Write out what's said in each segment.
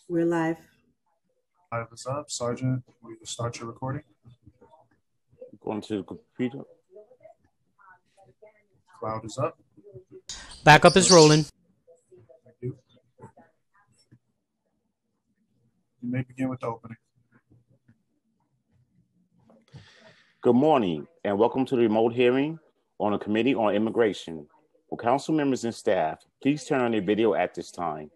We're live. Live is up. Sergeant, will you start your recording? Going to the computer. Cloud is up. Backup is rolling. Thank you. You may begin with the opening. Good morning and welcome to the remote hearing on the Committee on Immigration. For council members and staff, please turn on your video at this time.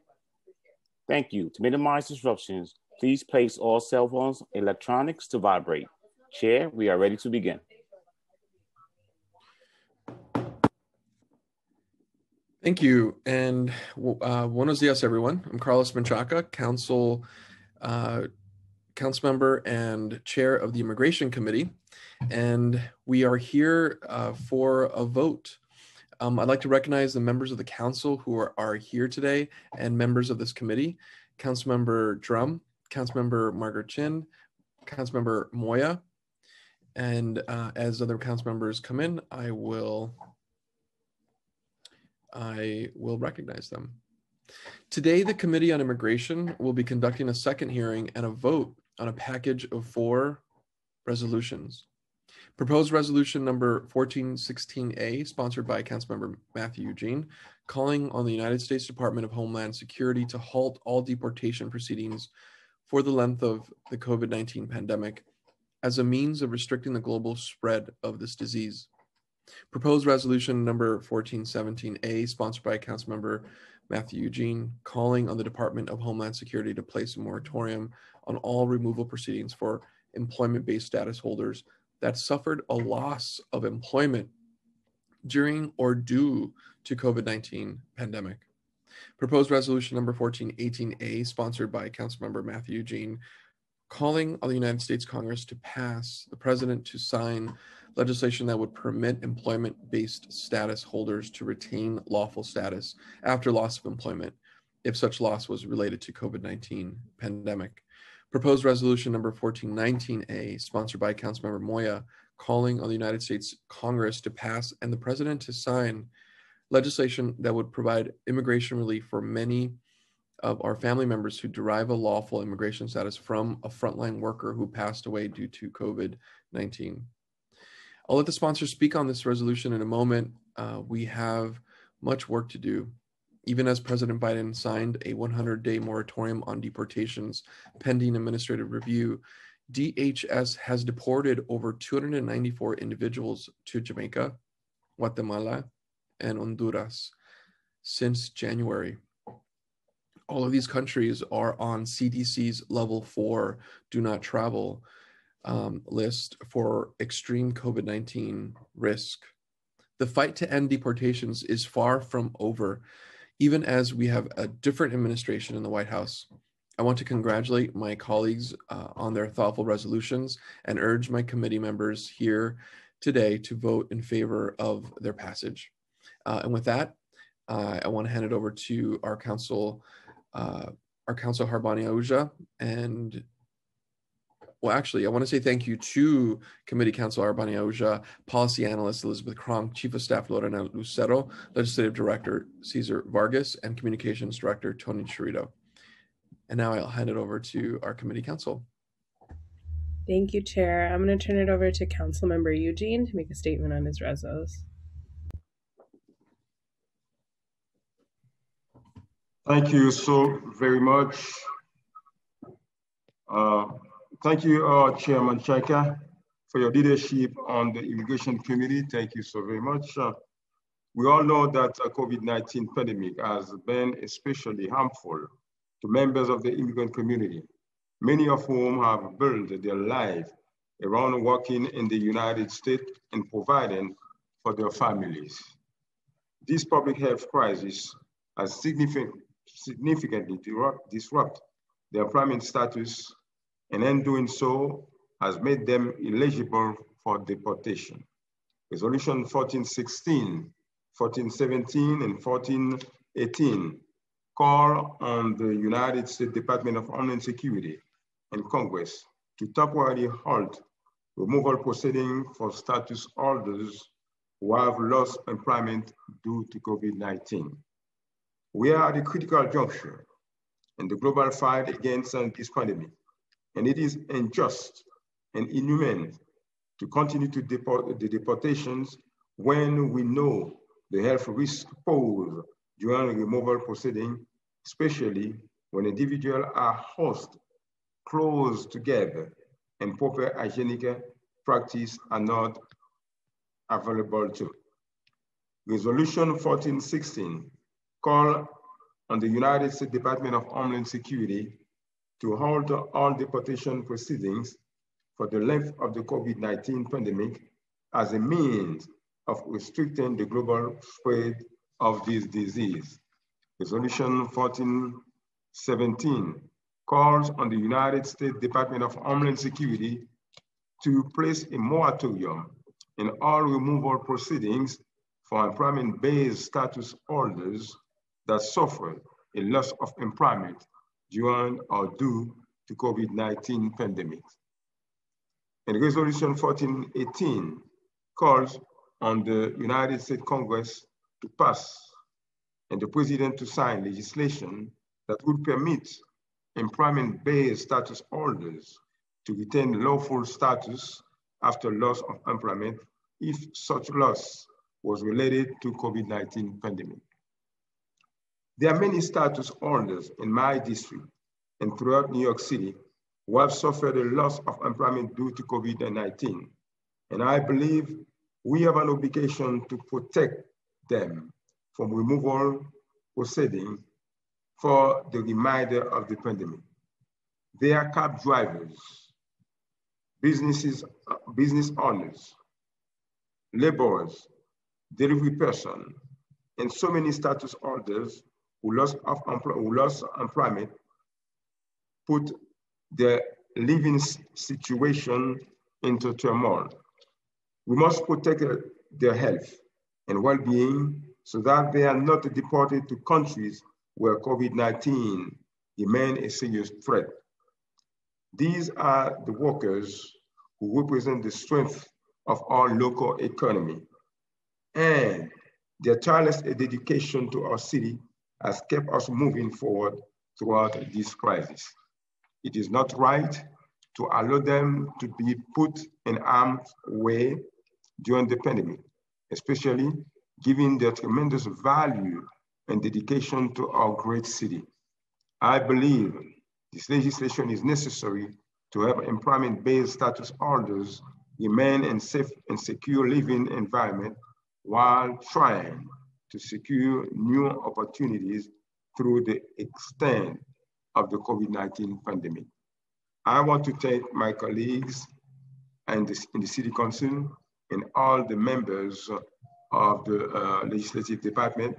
Thank you. To minimize disruptions, please place all cell phones and electronics to vibrate. Chair, we are ready to begin. Thank you, and buenos dias, everyone. I'm Carlos Menchaca, council member and chair of the Immigration Committee, and we are here for a vote. I'd like to recognize the members of the council who are here today and members of this committee: Councilmember Drum, Councilmember Margaret Chin, Councilmember Moya, and as other council members come in, I will recognize them. Today, the Committee on Immigration will be conducting a second hearing and a vote on a package of 4 resolutions. Proposed resolution number 1416A, sponsored by Councilmember Matthew Eugene, calling on the United States Department of Homeland Security to halt all deportation proceedings for the length of the COVID-19 pandemic as a means of restricting the global spread of this disease. Proposed resolution number 1417A, sponsored by Councilmember Matthew Eugene, calling on the Department of Homeland Security to place a moratorium on all removal proceedings for employment-based status holders that suffered a loss of employment during or due to COVID-19 pandemic. Proposed resolution number 1418A, sponsored by Councilmember Matthew Eugene, calling on the United States Congress to pass the president to sign legislation that would permit employment-based status holders to retain lawful status after loss of employment if such loss was related to COVID-19 pandemic. Proposed resolution number 1419A, sponsored by Councilmember Moya, calling on the United States Congress to pass and the president to sign legislation that would provide immigration relief for many of our family members who derive a lawful immigration status from a frontline worker who passed away due to COVID-19. I'll let the sponsor speak on this resolution in a moment. We have much work to do. Even as President Biden signed a 100-day moratorium on deportations pending administrative review, DHS has deported over 294 individuals to Jamaica, Guatemala, and Honduras since January. All of these countries are on CDC's level 4 do not travel list for extreme COVID-19 risk. The fight to end deportations is far from over, even as we have a different administration in the White House. I want to congratulate my colleagues on their thoughtful resolutions and urge my committee members here today to vote in favor of their passage. And with that, I want to hand it over to our council Harbani Ahuja, and well, actually, I want to say thank you to Committee Counsel Harbani Ahuja, Policy Analyst Elizabeth Cronk, Chief of Staff Lorena Lucero, Legislative Director Cesar Vargas, and Communications Director Tony Chirito. And now I'll hand it over to our Committee Counsel. Thank you, Chair. I'm going to turn it over to Councilmember Eugene to make a statement on his resos. Thank you so very much. Thank you, Chairman Chaka, for your leadership on the Immigration Committee. Thank you so very much. We all know that the COVID-19 pandemic has been especially harmful to members of the immigrant community, many of whom have built their life around working in the United States and providing for their families. This public health crisis has significantly disrupted their employment status, and in doing so has made them eligible for deportation. Resolution 1416, 1417, and 1418 call on the United States Department of Homeland Security and Congress to temporarily halt removal proceedings for status holders who have lost employment due to COVID-19. We are at a critical juncture in the global fight against this pandemic. And it is unjust and inhumane to continue to deport the deportations when we know the health risks posed during removal proceeding, especially when individuals are housed close together and proper hygienic practice are not available to. Resolution 1416 called on the United States Department of Homeland Security to halt all deportation proceedings for the length of the COVID-19 pandemic as a means of restricting the global spread of this disease. Resolution 1417 calls on the United States Department of Homeland Security to place a moratorium in all removal proceedings for employment-based status holders that suffer a loss of employment during or due to COVID-19 pandemic. And Resolution 1418 calls on the United States Congress to pass and the President to sign legislation that would permit employment-based status holders to retain lawful status after loss of employment if such loss was related to COVID-19 pandemic. There are many status holders in my district and throughout New York City who have suffered a loss of employment due to COVID-19. And I believe we have an obligation to protect them from removal proceeding for the remainder of the pandemic. They are cab drivers, business owners, laborers, delivery person, and so many status holders who lost employment, put their living situation into turmoil. We must protect their health and well-being so that they are not deported to countries where COVID-19 remains a serious threat. These are the workers who represent the strength of our local economy, and their tireless dedication to our city has kept us moving forward throughout this crisis. It is not right to allow them to be put in harm's way during the pandemic, especially given their tremendous value and dedication to our great city. I believe this legislation is necessary to help employment-based status holders remain in safe and secure living environment while trying to secure new opportunities through the extent of the COVID-19 pandemic. I want to thank my colleagues in the City Council and all the members of the Legislative Department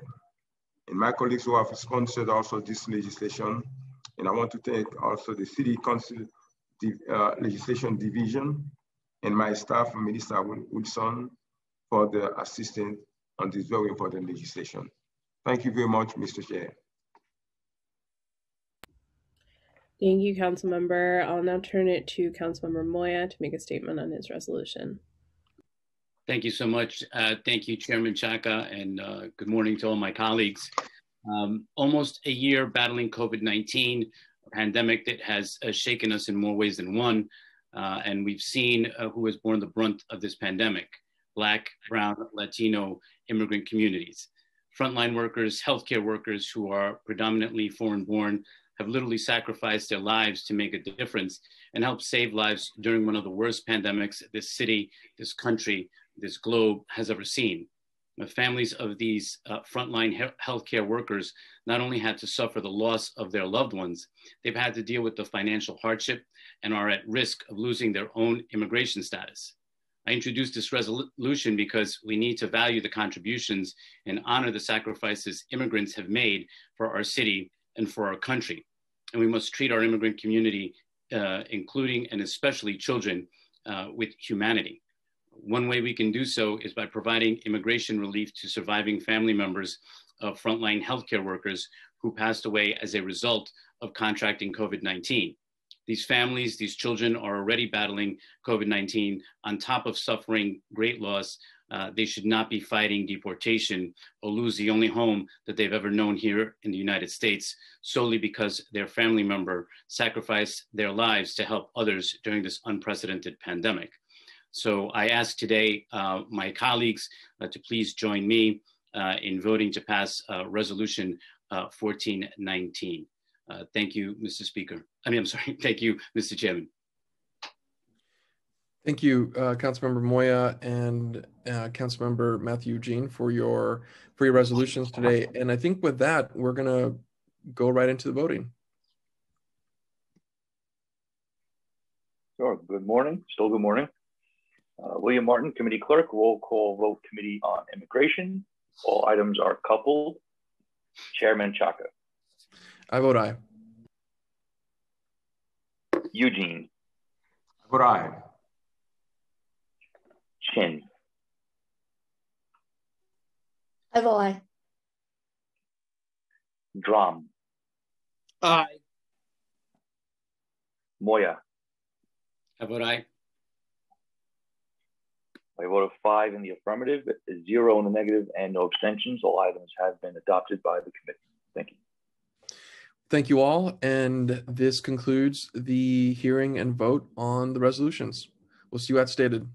and my colleagues who have sponsored also this legislation. And I want to thank also the City Council Legislation Division and my staff, Minister Wilson, for the assistance on this very important legislation. Thank you very much, Mr. Chair. Thank you, Councilmember. I'll now turn it to Councilmember Moya to make a statement on his resolution. Thank you so much. Thank you, Chairman Chaka, and good morning to all my colleagues. Almost a year battling COVID-19, a pandemic that has shaken us in more ways than one, and we've seen who has borne the brunt of this pandemic: Black, Brown, Latino, immigrant communities. Frontline workers, healthcare workers who are predominantly foreign-born have literally sacrificed their lives to make a difference and help save lives during one of the worst pandemics this city, this country, this globe has ever seen. The families of these frontline healthcare workers not only had to suffer the loss of their loved ones, they've had to deal with the financial hardship and are at risk of losing their own immigration status. I introduced this resolution because we need to value the contributions and honor the sacrifices immigrants have made for our city and for our country. And we must treat our immigrant community, including and especially children, with humanity. One way we can do so is by providing immigration relief to surviving family members of frontline healthcare workers who passed away as a result of contracting COVID-19. These families, these children are already battling COVID-19 on top of suffering great loss They should not be fighting deportation or lose the only home that they've ever known here in the United States solely because their family member sacrificed their lives to help others during this unprecedented pandemic. So I ask today my colleagues to please join me in voting to pass Resolution 1419. Thank you, Mr. Speaker. I'm sorry. Thank you, Mr. Chairman. Thank you, Councilmember Moya and Councilmember Matthew Eugene for your resolutions today. And I think with that, we're going to go right into the voting. Sure. Good morning. Still good morning. William Martin, Committee Clerk, roll call vote, Committee on Immigration. All items are coupled. Chairman Chaka. I vote aye. Eugene. I vote aye. Chin. I vote aye. Drum. Aye. Moya. I vote aye. By a vote of 5 in the affirmative, 0 in the negative, and no abstentions, all items have been adopted by the committee. Thank you. Thank you all. And this concludes the hearing and vote on the resolutions. We'll see you at stated.